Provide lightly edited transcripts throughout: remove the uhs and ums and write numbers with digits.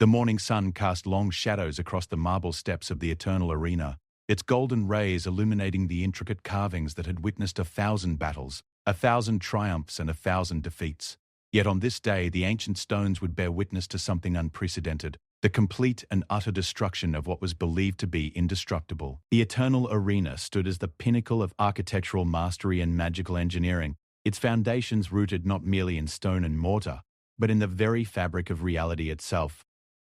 The morning sun cast long shadows across the marble steps of the eternal arena, its golden rays illuminating the intricate carvings that had witnessed 1,000 battles, 1,000 triumphs and 1,000 defeats. Yet on this day the ancient stones would bear witness to something unprecedented, the complete and utter destruction of what was believed to be indestructible. The eternal arena stood as the pinnacle of architectural mastery and magical engineering, its foundations rooted not merely in stone and mortar, but in the very fabric of reality itself.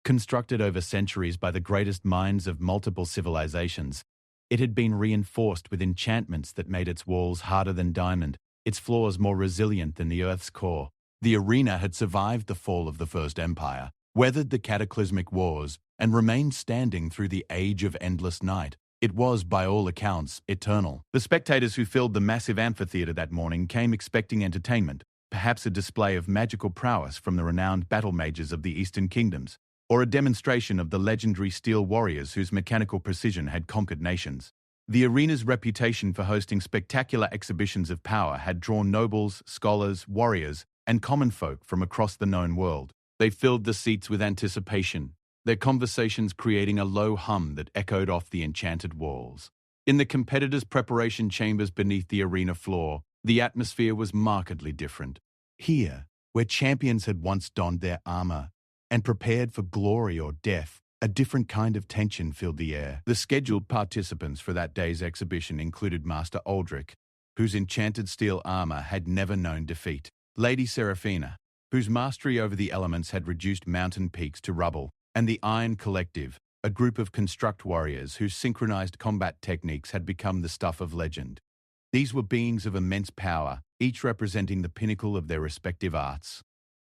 Constructed over centuries by the greatest minds of multiple civilizations, it had been reinforced with enchantments that made its walls harder than diamond, its floors more resilient than the Earth's core. The arena had survived the fall of the First Empire, weathered the cataclysmic wars, and remained standing through the age of endless night. It was, by all accounts, eternal. The spectators who filled the massive amphitheater that morning came expecting entertainment, perhaps a display of magical prowess from the renowned battle mages of the Eastern Kingdoms, or a demonstration of the legendary steel warriors whose mechanical precision had conquered nations. The arena's reputation for hosting spectacular exhibitions of power had drawn nobles, scholars, warriors, and common folk from across the known world. They filled the seats with anticipation, their conversations creating a low hum that echoed off the enchanted walls. In the competitors' preparation chambers beneath the arena floor, the atmosphere was markedly different. Here, where champions had once donned their armor and prepared for glory or death, a different kind of tension filled the air. The scheduled participants for that day's exhibition included Master Aldrich, whose enchanted steel armor had never known defeat; Lady Seraphina, whose mastery over the elements had reduced mountain peaks to rubble; and the Iron Collective, a group of construct warriors whose synchronized combat techniques had become the stuff of legend. These were beings of immense power, each representing the pinnacle of their respective arts.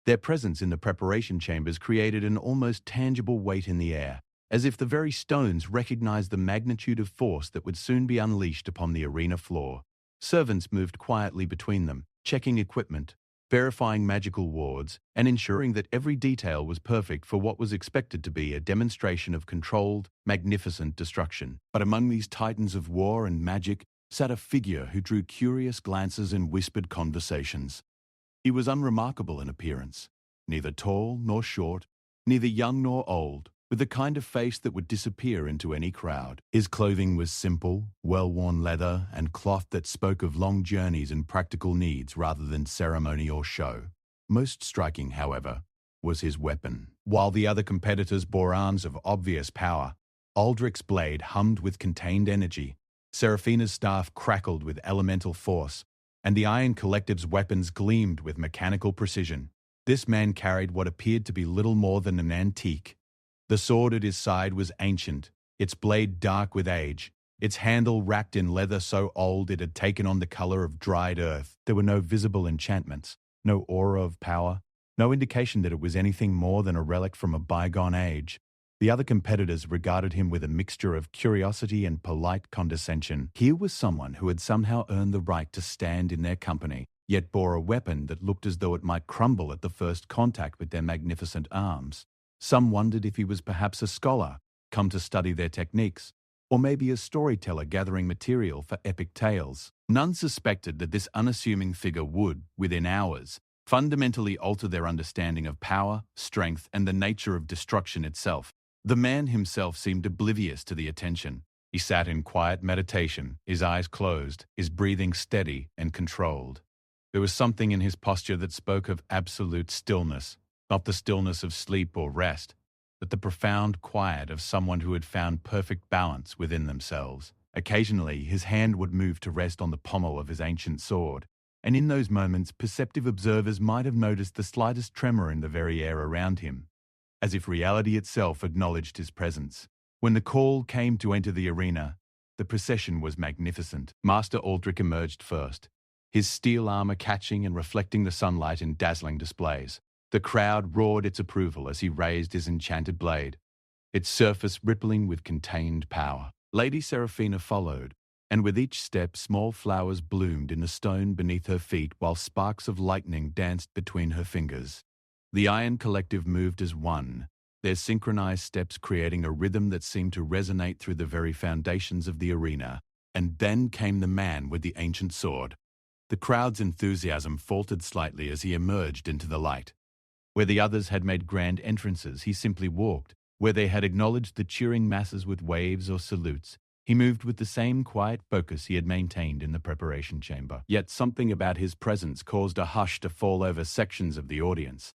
Their presence in the preparation chambers created an almost tangible weight in the air, as if the very stones recognized the magnitude of force that would soon be unleashed upon the arena floor. Servants moved quietly between them, checking equipment, verifying magical wards, and ensuring that every detail was perfect for what was expected to be a demonstration of controlled, magnificent destruction. But among these titans of war and magic sat a figure who drew curious glances and whispered conversations. He was unremarkable in appearance, neither tall nor short, neither young nor old, with the kind of face that would disappear into any crowd. His clothing was simple, well-worn leather and cloth that spoke of long journeys and practical needs rather than ceremony or show. Most striking, however, was his weapon. While the other competitors bore arms of obvious power, Aldrich's blade hummed with contained energy, Seraphina's staff crackled with elemental force, and the Iron Collective's weapons gleamed with mechanical precision. This man carried what appeared to be little more than an antique. The sword at his side was ancient, its blade dark with age, its handle wrapped in leather so old it had taken on the color of dried earth. There were no visible enchantments, no aura of power, no indication that it was anything more than a relic from a bygone age. The other competitors regarded him with a mixture of curiosity and polite condescension. Here was someone who had somehow earned the right to stand in their company, yet bore a weapon that looked as though it might crumble at the first contact with their magnificent arms. Some wondered if he was perhaps a scholar, come to study their techniques, or maybe a storyteller gathering material for epic tales. None suspected that this unassuming figure would, within hours, fundamentally alter their understanding of power, strength, and the nature of destruction itself. The man himself seemed oblivious to the attention. He sat in quiet meditation, his eyes closed, his breathing steady and controlled. There was something in his posture that spoke of absolute stillness, not the stillness of sleep or rest, but the profound quiet of someone who had found perfect balance within themselves. Occasionally, his hand would move to rest on the pommel of his ancient sword, and in those moments, perceptive observers might have noticed the slightest tremor in the very air around him, as if reality itself acknowledged his presence. When the call came to enter the arena, the procession was magnificent. Master Aldrich emerged first, his steel armor catching and reflecting the sunlight in dazzling displays. The crowd roared its approval as he raised his enchanted blade, its surface rippling with contained power. Lady Seraphina followed, and with each step small flowers bloomed in the stone beneath her feet while sparks of lightning danced between her fingers. The Iron Collective moved as one, their synchronized steps creating a rhythm that seemed to resonate through the very foundations of the arena. And then came the man with the ancient sword. The crowd's enthusiasm faltered slightly as he emerged into the light. Where the others had made grand entrances, he simply walked. Where they had acknowledged the cheering masses with waves or salutes, he moved with the same quiet focus he had maintained in the preparation chamber. Yet something about his presence caused a hush to fall over sections of the audience.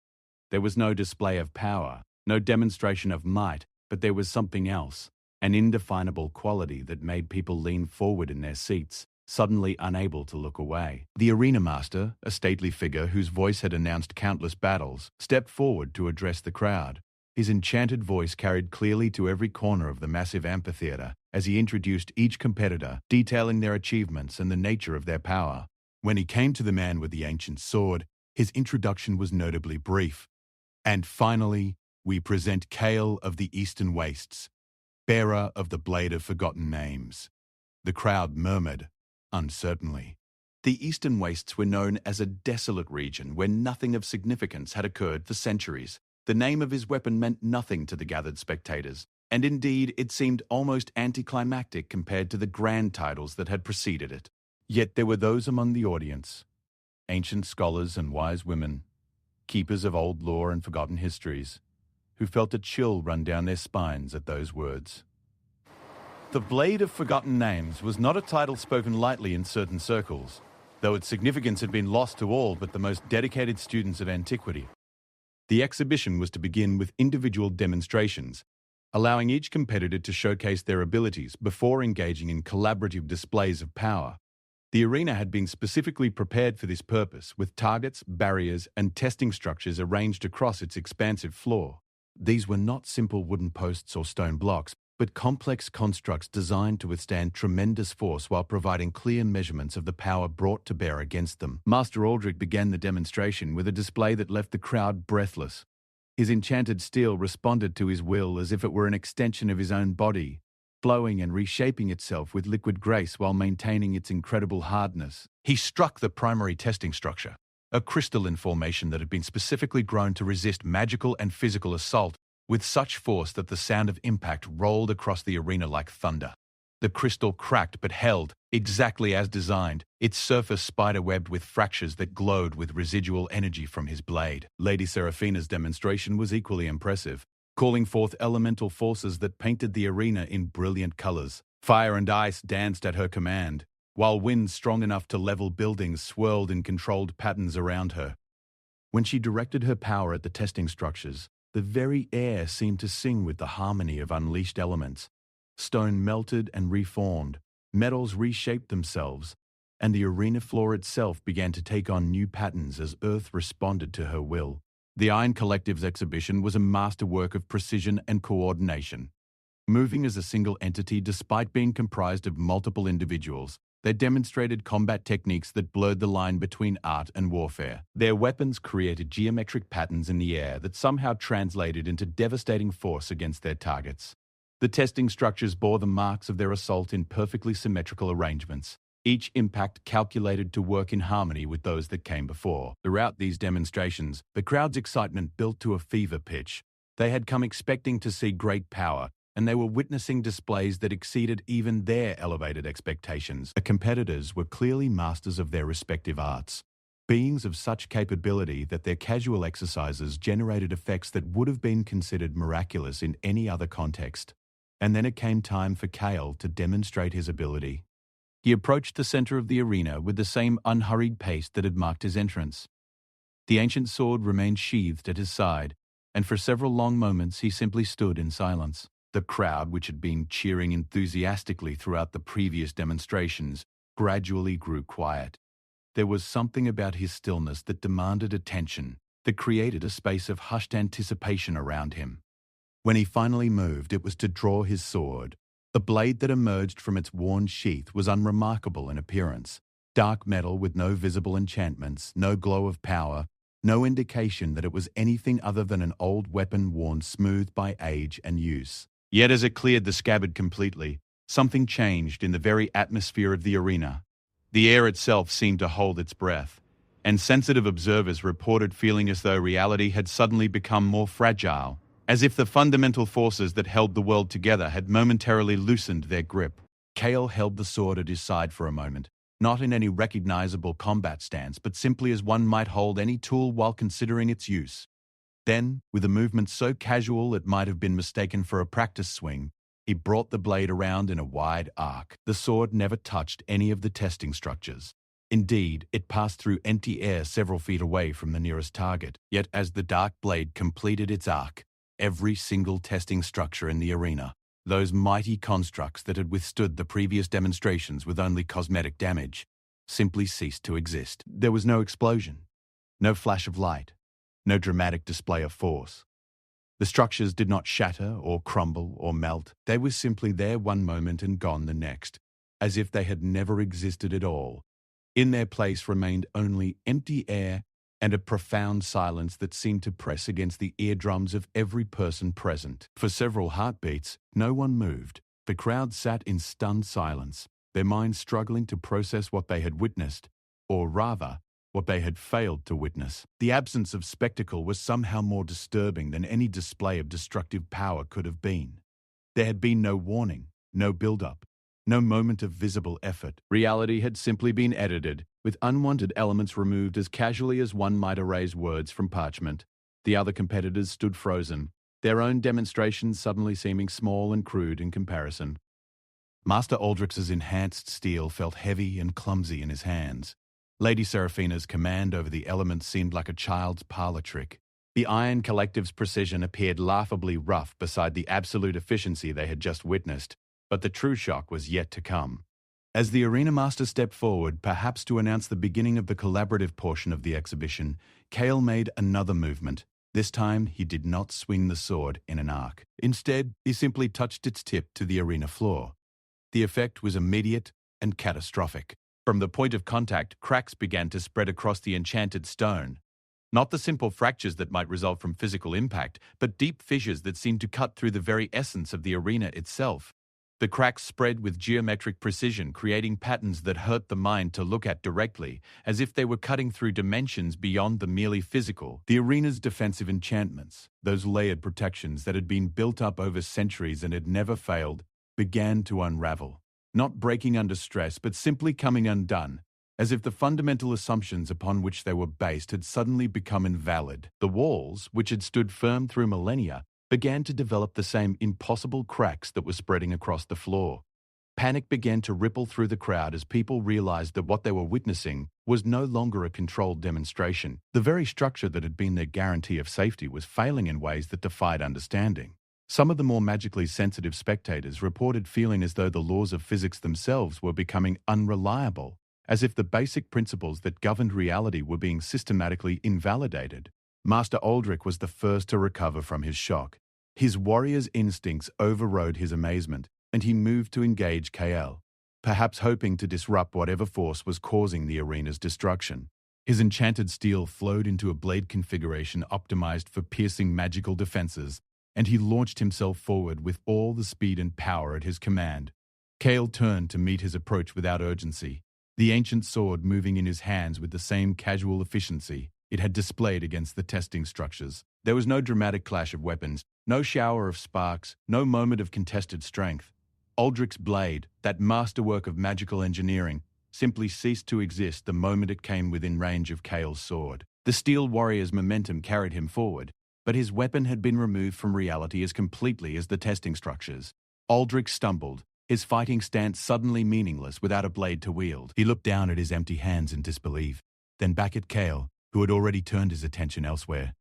There was no display of power, no demonstration of might, but there was something else, an indefinable quality that made people lean forward in their seats, suddenly unable to look away. The arena master, a stately figure whose voice had announced countless battles, stepped forward to address the crowd. His enchanted voice carried clearly to every corner of the massive amphitheater as he introduced each competitor, detailing their achievements and the nature of their power. When he came to the man with the ancient sword, his introduction was notably brief. And finally, we present Kale of the Eastern Wastes, bearer of the Blade of Forgotten Names. The crowd murmured, uncertainly. The Eastern Wastes were known as a desolate region where nothing of significance had occurred for centuries. The name of his weapon meant nothing to the gathered spectators, and indeed it seemed almost anticlimactic compared to the grand titles that had preceded it. Yet there were those among the audience, ancient scholars and wise women, keepers of old lore and forgotten histories, who felt a chill run down their spines at those words. The Blade of Forgotten Names was not a title spoken lightly in certain circles, though its significance had been lost to all but the most dedicated students of antiquity. The exhibition was to begin with individual demonstrations, allowing each competitor to showcase their abilities before engaging in collaborative displays of power. The arena had been specifically prepared for this purpose, with targets, barriers, and testing structures arranged across its expansive floor. These were not simple wooden posts or stone blocks, but complex constructs designed to withstand tremendous force while providing clear measurements of the power brought to bear against them. Master Aldrich began the demonstration with a display that left the crowd breathless. His enchanted steel responded to his will as if it were an extension of his own body, flowing and reshaping itself with liquid grace while maintaining its incredible hardness. He struck the primary testing structure, a crystalline formation that had been specifically grown to resist magical and physical assault, with such force that the sound of impact rolled across the arena like thunder. The crystal cracked but held, exactly as designed, its surface spider-webbed with fractures that glowed with residual energy from his blade. Lady Seraphina's demonstration was equally impressive, calling forth elemental forces that painted the arena in brilliant colors. Fire and ice danced at her command, while winds strong enough to level buildings swirled in controlled patterns around her. When she directed her power at the testing structures, the very air seemed to sing with the harmony of unleashed elements. Stone melted and reformed, metals reshaped themselves, and the arena floor itself began to take on new patterns as Earth responded to her will. The Iron Collective's exhibition was a masterwork of precision and coordination. Moving as a single entity despite being comprised of multiple individuals, they demonstrated combat techniques that blurred the line between art and warfare. Their weapons created geometric patterns in the air that somehow translated into devastating force against their targets. The testing structures bore the marks of their assault in perfectly symmetrical arrangements, each impact calculated to work in harmony with those that came before. Throughout these demonstrations, the crowd's excitement built to a fever pitch. They had come expecting to see great power, and they were witnessing displays that exceeded even their elevated expectations. The competitors were clearly masters of their respective arts, beings of such capability that their casual exercises generated effects that would have been considered miraculous in any other context. And then it came time for Kale to demonstrate his ability. He approached the center of the arena with the same unhurried pace that had marked his entrance. The ancient sword remained sheathed at his side, and for several long moments he simply stood in silence. The crowd, which had been cheering enthusiastically throughout the previous demonstrations, gradually grew quiet. There was something about his stillness that demanded attention, that created a space of hushed anticipation around him. When he finally moved, it was to draw his sword. The blade that emerged from its worn sheath was unremarkable in appearance. Dark metal with no visible enchantments, no glow of power, no indication that it was anything other than an old weapon worn smooth by age and use. Yet as it cleared the scabbard completely, something changed in the very atmosphere of the arena. The air itself seemed to hold its breath, and sensitive observers reported feeling as though reality had suddenly become more fragile, as if the fundamental forces that held the world together had momentarily loosened their grip. Kale held the sword at his side for a moment, not in any recognizable combat stance, but simply as one might hold any tool while considering its use. Then, with a movement so casual it might have been mistaken for a practice swing, he brought the blade around in a wide arc. The sword never touched any of the testing structures. Indeed, it passed through empty air several feet away from the nearest target. Yet as the dark blade completed its arc, every single testing structure in the arena, those mighty constructs that had withstood the previous demonstrations with only cosmetic damage, simply ceased to exist. There was no explosion, no flash of light, no dramatic display of force. The structures did not shatter or crumble or melt. They were simply there one moment and gone the next, as if they had never existed at all. In their place remained only empty air and a profound silence that seemed to press against the eardrums of every person present. For several heartbeats, no one moved. The crowd sat in stunned silence, their minds struggling to process what they had witnessed, or rather, what they had failed to witness. The absence of spectacle was somehow more disturbing than any display of destructive power could have been. There had been no warning, no build-up, no moment of visible effort. Reality had simply been edited, with unwanted elements removed as casually as one might erase words from parchment. The other competitors stood frozen, their own demonstrations suddenly seeming small and crude in comparison. Master Aldrich's enhanced steel felt heavy and clumsy in his hands. Lady Seraphina's command over the elements seemed like a child's parlor trick. The Iron Collective's precision appeared laughably rough beside the absolute efficiency they had just witnessed, but the true shock was yet to come. As the arena master stepped forward, perhaps to announce the beginning of the collaborative portion of the exhibition, Kale made another movement. This time, he did not swing the sword in an arc. Instead, he simply touched its tip to the arena floor. The effect was immediate and catastrophic. From the point of contact, cracks began to spread across the enchanted stone. Not the simple fractures that might result from physical impact, but deep fissures that seemed to cut through the very essence of the arena itself. The cracks spread with geometric precision, creating patterns that hurt the mind to look at directly, as if they were cutting through dimensions beyond the merely physical. The arena's defensive enchantments, those layered protections that had been built up over centuries and had never failed, began to unravel. Not breaking under stress, but simply coming undone, as if the fundamental assumptions upon which they were based had suddenly become invalid. The walls, which had stood firm through millennia, began to develop the same impossible cracks that were spreading across the floor. Panic began to ripple through the crowd as people realized that what they were witnessing was no longer a controlled demonstration. The very structure that had been their guarantee of safety was failing in ways that defied understanding. Some of the more magically sensitive spectators reported feeling as though the laws of physics themselves were becoming unreliable, as if the basic principles that governed reality were being systematically invalidated. Master Aldrich was the first to recover from his shock. His warrior's instincts overrode his amazement, and he moved to engage KL, perhaps hoping to disrupt whatever force was causing the arena's destruction. His enchanted steel flowed into a blade configuration optimized for piercing magical defenses, and he launched himself forward with all the speed and power at his command. Kale turned to meet his approach without urgency, the ancient sword moving in his hands with the same casual efficiency it had displayed against the testing structures. There was no dramatic clash of weapons, no shower of sparks, no moment of contested strength. Aldrich's blade, that masterwork of magical engineering, simply ceased to exist the moment it came within range of Kale's sword. The steel warrior's momentum carried him forward, but his weapon had been removed from reality as completely as the testing structures. Aldrich stumbled, his fighting stance suddenly meaningless without a blade to wield. He looked down at his empty hands in disbelief, then back at Kale, who had already turned his attention elsewhere.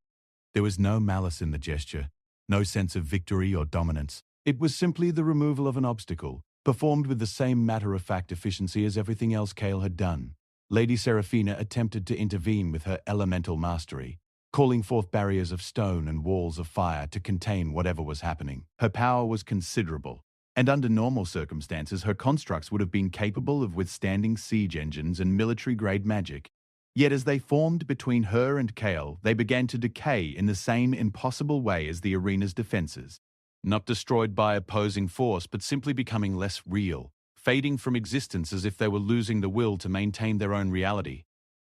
There was no malice in the gesture, no sense of victory or dominance. It was simply the removal of an obstacle, performed with the same matter-of-fact efficiency as everything else Kale had done. Lady Seraphina attempted to intervene with her elemental mastery, calling forth barriers of stone and walls of fire to contain whatever was happening. Her power was considerable, and under normal circumstances her constructs would have been capable of withstanding siege engines and military-grade magic. Yet as they formed between her and Kale, they began to decay in the same impossible way as the arena's defenses. Not destroyed by opposing force, but simply becoming less real, fading from existence as if they were losing the will to maintain their own reality.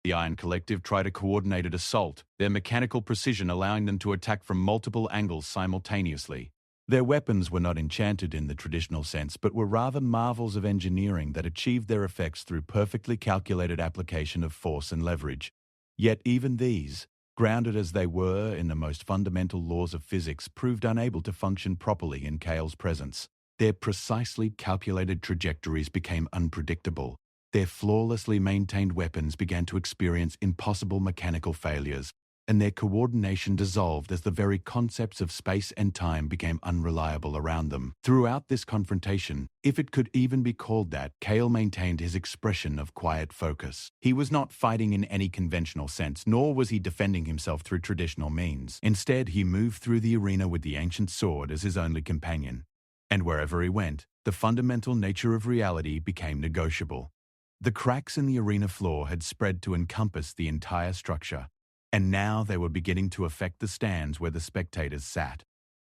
The Iron Collective tried a coordinated assault, their mechanical precision allowing them to attack from multiple angles simultaneously. Their weapons were not enchanted in the traditional sense, but were rather marvels of engineering that achieved their effects through perfectly calculated application of force and leverage. Yet even these, grounded as they were in the most fundamental laws of physics, proved unable to function properly in Kale's presence. Their precisely calculated trajectories became unpredictable. Their flawlessly maintained weapons began to experience impossible mechanical failures, and their coordination dissolved as the very concepts of space and time became unreliable around them. Throughout this confrontation, if it could even be called that, Kale maintained his expression of quiet focus. He was not fighting in any conventional sense, nor was he defending himself through traditional means. Instead, he moved through the arena with the ancient sword as his only companion. And wherever he went, the fundamental nature of reality became negotiable. The cracks in the arena floor had spread to encompass the entire structure, and now they were beginning to affect the stands where the spectators sat.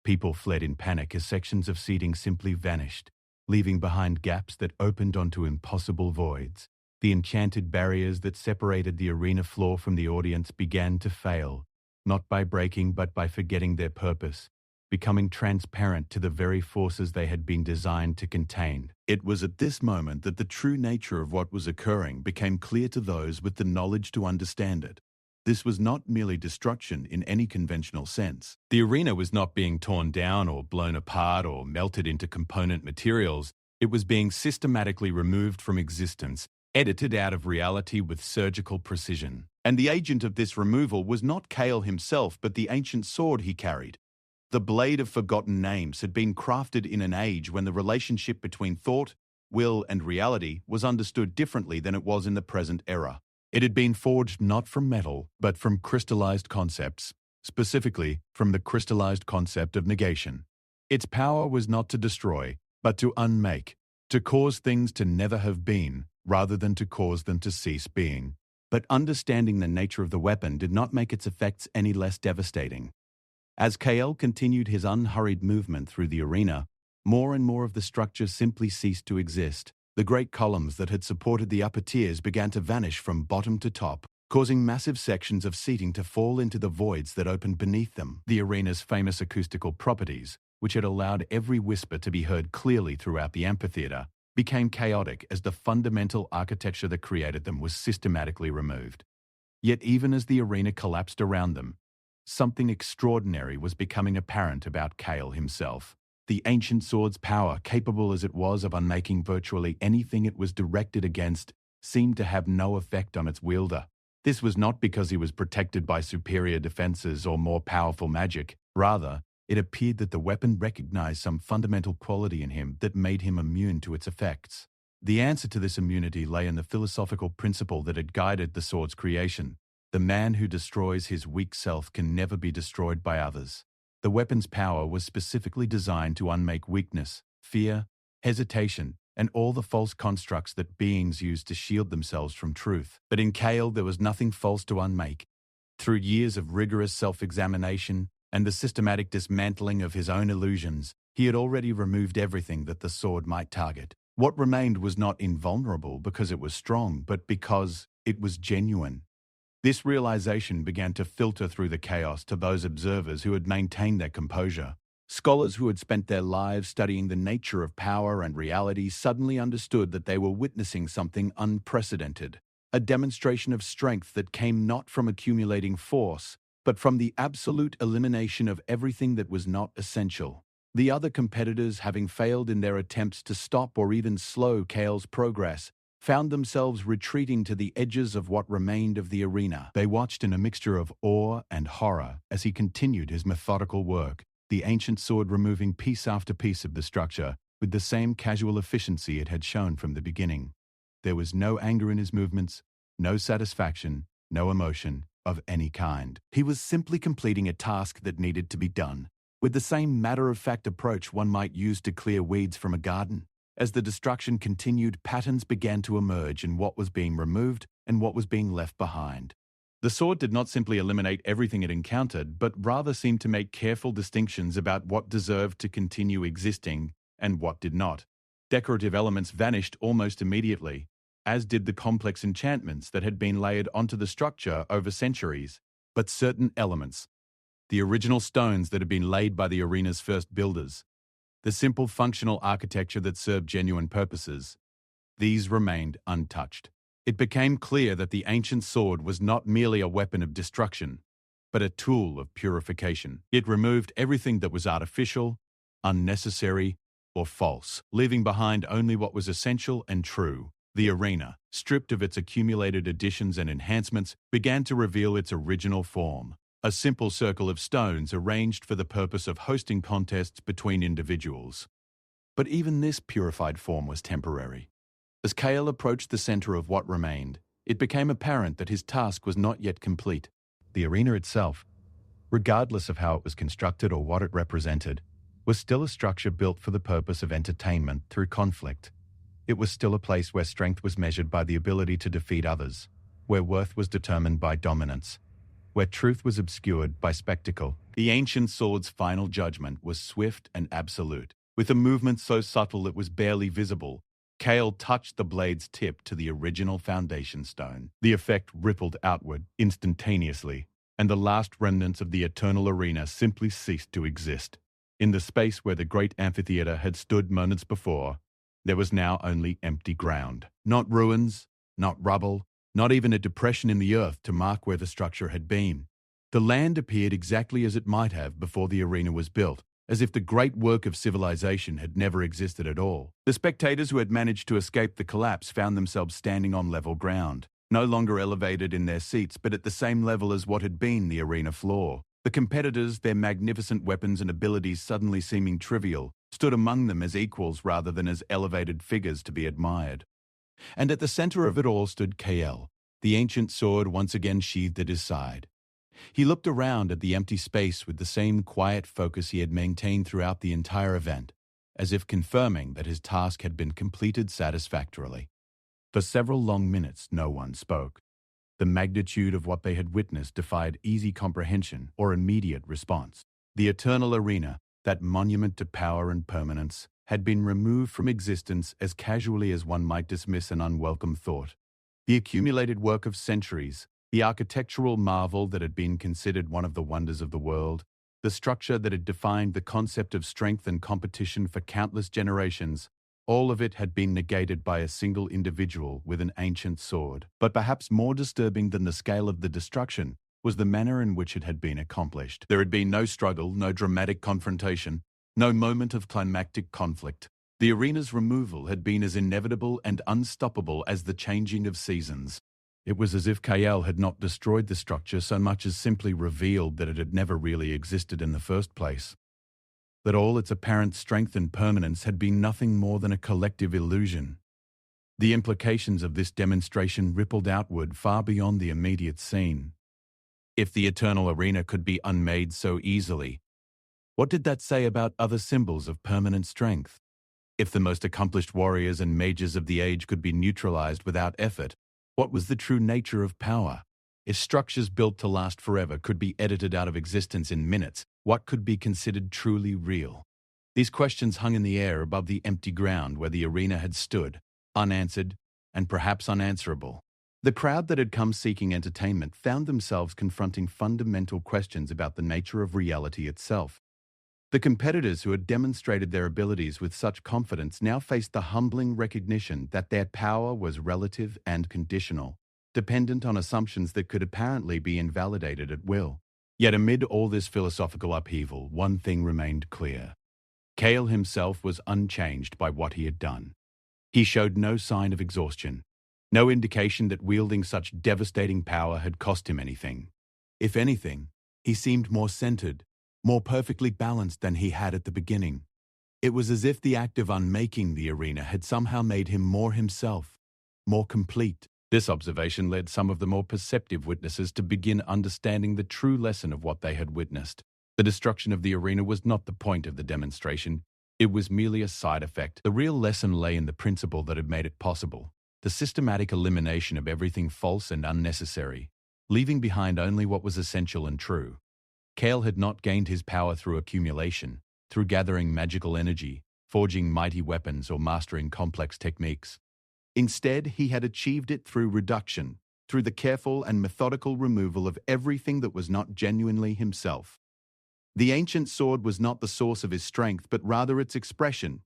People fled in panic as sections of seating simply vanished, leaving behind gaps that opened onto impossible voids. The enchanted barriers that separated the arena floor from the audience began to fail, not by breaking but by forgetting their purpose, becoming transparent to the very forces they had been designed to contain. It was at this moment that the true nature of what was occurring became clear to those with the knowledge to understand it. This was not merely destruction in any conventional sense. The arena was not being torn down or blown apart or melted into component materials. It was being systematically removed from existence, edited out of reality with surgical precision. And the agent of this removal was not Kale himself, but the ancient sword he carried. The blade of forgotten names had been crafted in an age when the relationship between thought, will, and reality was understood differently than it was in the present era. It had been forged not from metal, but from crystallized concepts, specifically from the crystallized concept of negation. Its power was not to destroy, but to unmake, to cause things to never have been, rather than to cause them to cease being. But understanding the nature of the weapon did not make its effects any less devastating. As Kale continued his unhurried movement through the arena, more and more of the structure simply ceased to exist. The great columns that had supported the upper tiers began to vanish from bottom to top, causing massive sections of seating to fall into the voids that opened beneath them. The arena's famous acoustical properties, which had allowed every whisper to be heard clearly throughout the amphitheater, became chaotic as the fundamental architecture that created them was systematically removed. Yet even as the arena collapsed around them, something extraordinary was becoming apparent about Kale himself. The ancient sword's power, capable as it was of unmaking virtually anything it was directed against, seemed to have no effect on its wielder. This was not because he was protected by superior defenses or more powerful magic. Rather, it appeared that the weapon recognized some fundamental quality in him that made him immune to its effects. The answer to this immunity lay in the philosophical principle that had guided the sword's creation. The man who destroys his weak self can never be destroyed by others. The weapon's power was specifically designed to unmake weakness, fear, hesitation, and all the false constructs that beings use to shield themselves from truth. But in Kale, there was nothing false to unmake. Through years of rigorous self-examination and the systematic dismantling of his own illusions, he had already removed everything that the sword might target. What remained was not invulnerable because it was strong, but because it was genuine. This realization began to filter through the chaos to those observers who had maintained their composure. Scholars who had spent their lives studying the nature of power and reality suddenly understood that they were witnessing something unprecedented, a demonstration of strength that came not from accumulating force, but from the absolute elimination of everything that was not essential. The other competitors, having failed in their attempts to stop or even slow Kale's progress, found themselves retreating to the edges of what remained of the arena. They watched in a mixture of awe and horror as he continued his methodical work, the ancient sword removing piece after piece of the structure with the same casual efficiency it had shown from the beginning. There was no anger in his movements, no satisfaction, no emotion of any kind. He was simply completing a task that needed to be done, with the same matter-of-fact approach one might use to clear weeds from a garden. As the destruction continued, patterns began to emerge in what was being removed and what was being left behind. The sword did not simply eliminate everything it encountered, but rather seemed to make careful distinctions about what deserved to continue existing and what did not. Decorative elements vanished almost immediately, as did the complex enchantments that had been layered onto the structure over centuries. But certain elements, the original stones that had been laid by the arena's first builders, the simple functional architecture that served genuine purposes, these remained untouched. It became clear that the ancient sword was not merely a weapon of destruction, but a tool of purification. It removed everything that was artificial, unnecessary, or false, leaving behind only what was essential and true. The arena, stripped of its accumulated additions and enhancements, began to reveal its original form. A simple circle of stones arranged for the purpose of hosting contests between individuals. But even this purified form was temporary. As Kale approached the center of what remained, it became apparent that his task was not yet complete. The arena itself, regardless of how it was constructed or what it represented, was still a structure built for the purpose of entertainment through conflict. It was still a place where strength was measured by the ability to defeat others, where worth was determined by dominance, where truth was obscured by spectacle. The ancient sword's final judgment was swift and absolute. With a movement so subtle it was barely visible, Kale touched the blade's tip to the original foundation stone. The effect rippled outward instantaneously, and the last remnants of the eternal arena simply ceased to exist. In the space where the great amphitheater had stood moments before, there was now only empty ground. Not ruins, not rubble, not even a depression in the earth to mark where the structure had been. The land appeared exactly as it might have before the arena was built, as if the great work of civilization had never existed at all. The spectators who had managed to escape the collapse found themselves standing on level ground, no longer elevated in their seats but at the same level as what had been the arena floor. The competitors, their magnificent weapons and abilities suddenly seeming trivial, stood among them as equals rather than as elevated figures to be admired. And at the center of it all stood Kael, the ancient sword once again sheathed at his side. He looked around at the empty space with the same quiet focus he had maintained throughout the entire event, as if confirming that his task had been completed satisfactorily. For several long minutes, no one spoke. The magnitude of what they had witnessed defied easy comprehension or immediate response. The eternal arena, that monument to power and permanence, had been removed from existence as casually as one might dismiss an unwelcome thought. The accumulated work of centuries, the architectural marvel that had been considered one of the wonders of the world, the structure that had defined the concept of strength and competition for countless generations, all of it had been negated by a single individual with an ancient sword. But perhaps more disturbing than the scale of the destruction was the manner in which it had been accomplished. There had been no struggle, no dramatic confrontation, no moment of climactic conflict. The arena's removal had been as inevitable and unstoppable as the changing of seasons. It was as if Kael had not destroyed the structure so much as simply revealed that it had never really existed in the first place. That all its apparent strength and permanence had been nothing more than a collective illusion. The implications of this demonstration rippled outward far beyond the immediate scene. If the eternal arena could be unmade so easily, what did that say about other symbols of permanent strength? If the most accomplished warriors and mages of the age could be neutralized without effort, what was the true nature of power? If structures built to last forever could be edited out of existence in minutes, what could be considered truly real? These questions hung in the air above the empty ground where the arena had stood, unanswered and perhaps unanswerable. The crowd that had come seeking entertainment found themselves confronting fundamental questions about the nature of reality itself. The competitors who had demonstrated their abilities with such confidence now faced the humbling recognition that their power was relative and conditional, dependent on assumptions that could apparently be invalidated at will. Yet amid all this philosophical upheaval, one thing remained clear. Kael himself was unchanged by what he had done. He showed no sign of exhaustion, no indication that wielding such devastating power had cost him anything. If anything, he seemed more centered, more perfectly balanced than he had at the beginning. It was as if the act of unmaking the arena had somehow made him more himself, more complete. This observation led some of the more perceptive witnesses to begin understanding the true lesson of what they had witnessed. The destruction of the arena was not the point of the demonstration. It was merely a side effect. The real lesson lay in the principle that had made it possible, the systematic elimination of everything false and unnecessary, leaving behind only what was essential and true. Kael had not gained his power through accumulation, through gathering magical energy, forging mighty weapons or mastering complex techniques. Instead, he had achieved it through reduction, through the careful and methodical removal of everything that was not genuinely himself. The ancient sword was not the source of his strength, but rather its expression,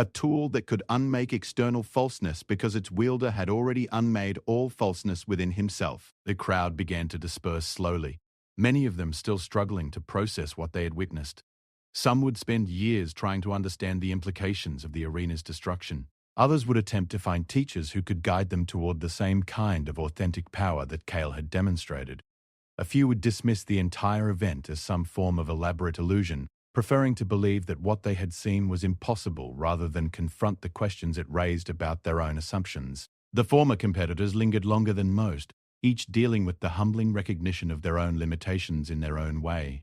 a tool that could unmake external falseness because its wielder had already unmade all falseness within himself. The crowd began to disperse slowly. many of them still struggling to process what they had witnessed. Some would spend years trying to understand the implications of the arena's destruction. Others would attempt to find teachers who could guide them toward the same kind of authentic power that Cale had demonstrated. A few would dismiss the entire event as some form of elaborate illusion, preferring to believe that what they had seen was impossible rather than confront the questions it raised about their own assumptions. The former competitors lingered longer than most, each dealing with the humbling recognition of their own limitations in their own way.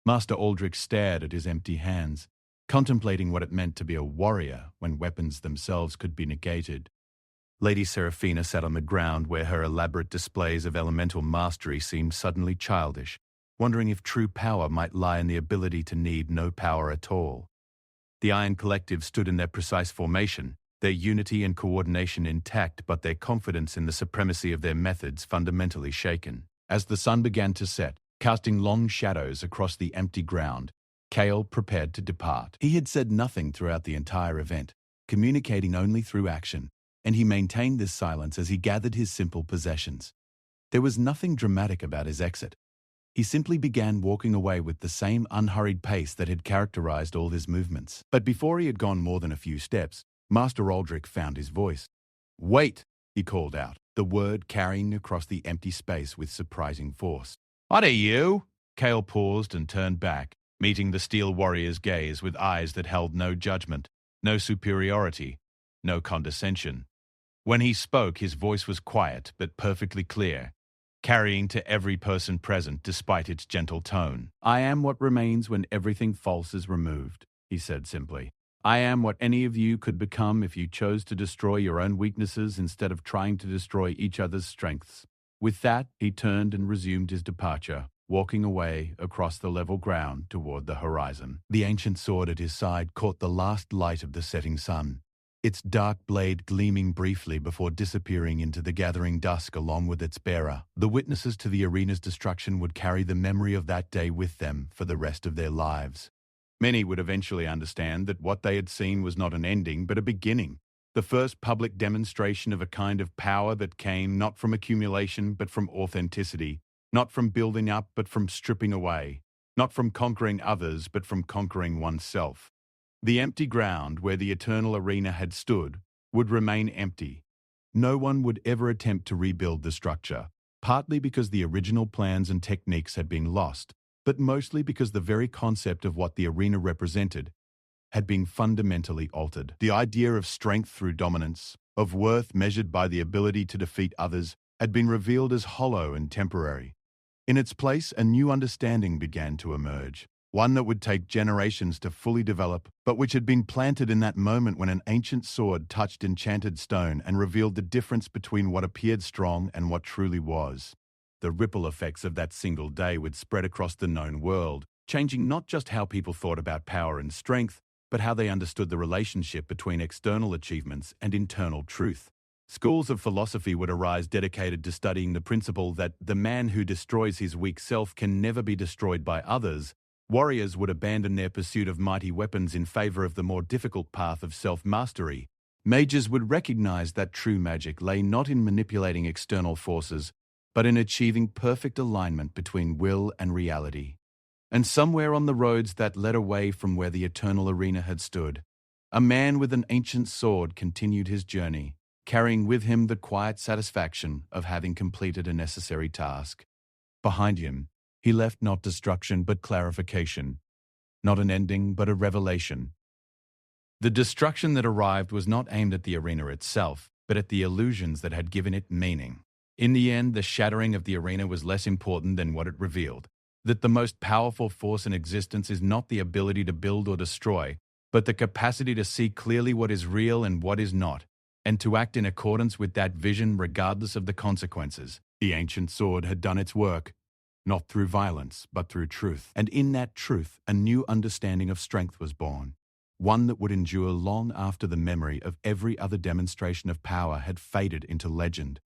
Master Aldrich stared at his empty hands, contemplating what it meant to be a warrior when weapons themselves could be negated. Lady Seraphina sat on the ground where her elaborate displays of elemental mastery seemed suddenly childish, wondering if true power might lie in the ability to need no power at all. The Iron Collective stood in their precise formation, their unity and coordination intact, but their confidence in the supremacy of their methods fundamentally shaken. As the sun began to set, casting long shadows across the empty ground, Cale prepared to depart. He had said nothing throughout the entire event, communicating only through action, and he maintained this silence as he gathered his simple possessions. There was nothing dramatic about his exit. He simply began walking away with the same unhurried pace that had characterized all his movements. But before he had gone more than a few steps, Master Aldrich found his voice. "Wait!" he called out, the word carrying across the empty space with surprising force. "What are you?" Cale paused and turned back, meeting the steel warrior's gaze with eyes that held no judgment, no superiority, no condescension. When he spoke, his voice was quiet but perfectly clear, carrying to every person present despite its gentle tone. "I am what remains when everything false is removed," he said simply. "I am what any of you could become if you chose to destroy your own weaknesses instead of trying to destroy each other's strengths." With that, he turned and resumed his departure, walking away across the level ground toward the horizon. The ancient sword at his side caught the last light of the setting sun, its dark blade gleaming briefly before disappearing into the gathering dusk along with its bearer. The witnesses to the arena's destruction would carry the memory of that day with them for the rest of their lives. Many would eventually understand that what they had seen was not an ending but a beginning, the first public demonstration of a kind of power that came not from accumulation but from authenticity, not from building up but from stripping away, not from conquering others but from conquering oneself. The empty ground where the eternal arena had stood would remain empty. No one would ever attempt to rebuild the structure, partly because the original plans and techniques had been lost, but mostly because the very concept of what the arena represented had been fundamentally altered. The idea of strength through dominance, of worth measured by the ability to defeat others, had been revealed as hollow and temporary. In its place, a new understanding began to emerge, one that would take generations to fully develop, but which had been planted in that moment when an ancient sword touched enchanted stone and revealed the difference between what appeared strong and what truly was. The ripple effects of that single day would spread across the known world, changing not just how people thought about power and strength, but how they understood the relationship between external achievements and internal truth. Schools of philosophy would arise dedicated to studying the principle that the man who destroys his weak self can never be destroyed by others. Warriors would abandon their pursuit of mighty weapons in favor of the more difficult path of self-mastery. Mages would recognize that true magic lay not in manipulating external forces, but in achieving perfect alignment between will and reality. And somewhere on the roads that led away from where the eternal arena had stood, a man with an ancient sword continued his journey, carrying with him the quiet satisfaction of having completed a necessary task. Behind him, he left not destruction but clarification, not an ending but a revelation. The destruction that arrived was not aimed at the arena itself, but at the illusions that had given it meaning. In the end, the shattering of the arena was less important than what it revealed. That the most powerful force in existence is not the ability to build or destroy, but the capacity to see clearly what is real and what is not, and to act in accordance with that vision regardless of the consequences. The ancient sword had done its work, not through violence, but through truth. And in that truth, a new understanding of strength was born, one that would endure long after the memory of every other demonstration of power had faded into legend.